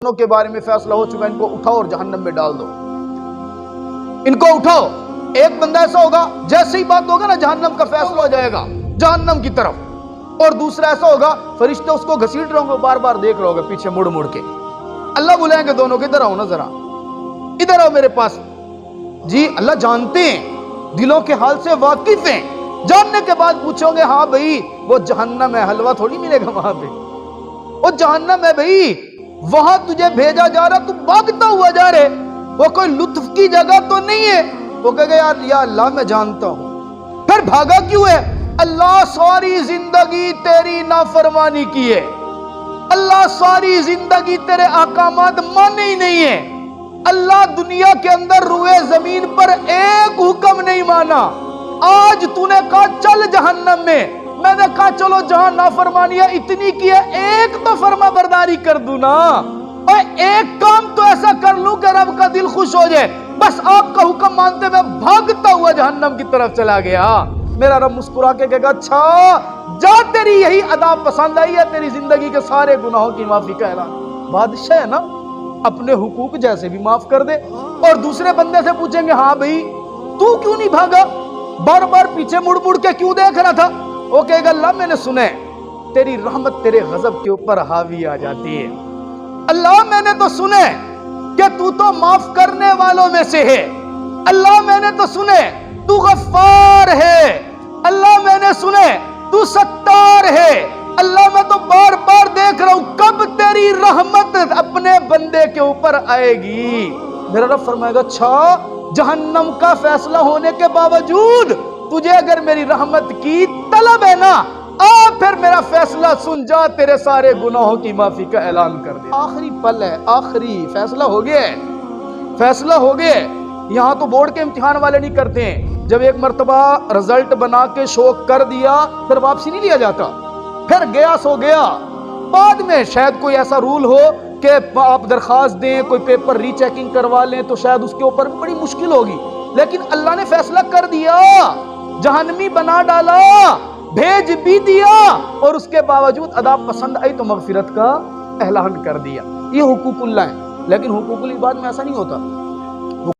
के बारे में फैसला हो चुका है, इनको उठाओ और जहन्नम में डाल दो। इनको उठाओ। एक बंदा ऐसा होगा, जैसे ही बात होगा ना जहन्नम का फैसला हो जाएगा जहन्नम की तरफ, और दूसरा ऐसा होगा फरिश्ते उसको घसीट रहे होंगे, बार बार देख रहे होंगे पीछे मुड़ मुड़ के। अल्लाह बुलाएंगे दोनों को, इधर आओ ना, जरा इधर आओ मेरे पास। जी अल्लाह जानते हैं, दिलों के हाल से वाकिफ हैं। जानने के बाद पूछोगे हाँ भाई वो जहन्नम है, हलवा थोड़ी मिलेगा वहां पे, वो जहन्नम है भाई, वहां तुझे भेजा जा रहा, तू भागता हुआ जा रहे, वो कोई लुत्फ की जगह तो नहीं है। वो कहेगा यार या अल्लाह मैं जानता हूं, फिर भागा क्यों है? अल्लाह सारी जिंदगी तेरी नाफरमानी की है, अल्लाह सारी जिंदगी तेरे अहकामात माने ही नहीं है, अल्लाह दुनिया के अंदर रुए जमीन पर एक हुक्म नहीं माना। आज तूने कहा चल जहन्नम में, मैंने कहा चलो जहां नाफरमानियां इतनी की है एक तो फर्मा बरदारी कर दूं ना, और एक काम तो ऐसा कर लूं कि रब का दिल खुश हो जाए। बस आपका हुक्म मानते मैं भागता हुआ जहन्नम की तरफ चला गया। मेरा रब मुस्कुरा के कहेगा अच्छा जा, तेरी यही अदा पसंद आई है, तेरी जिंदगी के सारे गुनाहों की माफी का ऐलान। बादशाह है ना, अपने हुकूक जैसे भी माफ कर दे। और दूसरे बंदे से पूछेंगे हाँ भाई तू क्यों नहीं भागा, बार बार पीछे मुड़ मुड़ के क्यों देख रहा था? वो कहेगा अल्लाह मैंने सुने तेरी रहमत तेरे गजब के ऊपर हावी आ जाती है। अल्लाह मैंने तो सुने कि तू तो माफ करने वालों में से है। अल्लाह मैंने तो सुने तू गफ्फार है। अल्लाह मैंने सुने तू सत्तार है। अल्लाह मैं तो बार बार देख रहा हूं कब तेरी रहमत अपने बंदे के ऊपर आएगी। मेरा रब फरमाएगा अच्छा जहन्नम का फैसला होने के बावजूद तुझे अगर मेरी रहमत की तलब है ना, आ फिर मेरा फैसला सुन, जा तेरे सारे गुनाहों की माफी का ऐलान कर दे। आखिरी पल है, आखिरी फैसला हो गया, फैसला हो गया। यहाँ तो बोर्ड के इम्तिहान वाले नहीं करते हैं, जब एक मर्तबा रिजल्ट बना के शो कर दिया फिर वापसी नहीं लिया जाता, फिर गया सो गया। बाद में शायद कोई ऐसा रूल हो कि आप दरखास्त दें, कोई पेपर रीचेकिंग करवा लें, तो शायद उसके ऊपर बड़ी मुश्किल होगी। लेकिन अल्लाह ने फैसला कर दिया, जहन्नमी बना डाला, भेज भी दिया, और उसके बावजूद अदा पसंद आई तो मगफिरत का ऐलान कर दिया। ये हुकूकुल्लाह है। लेकिन हुकूकुल इबाद में ऐसा नहीं होता।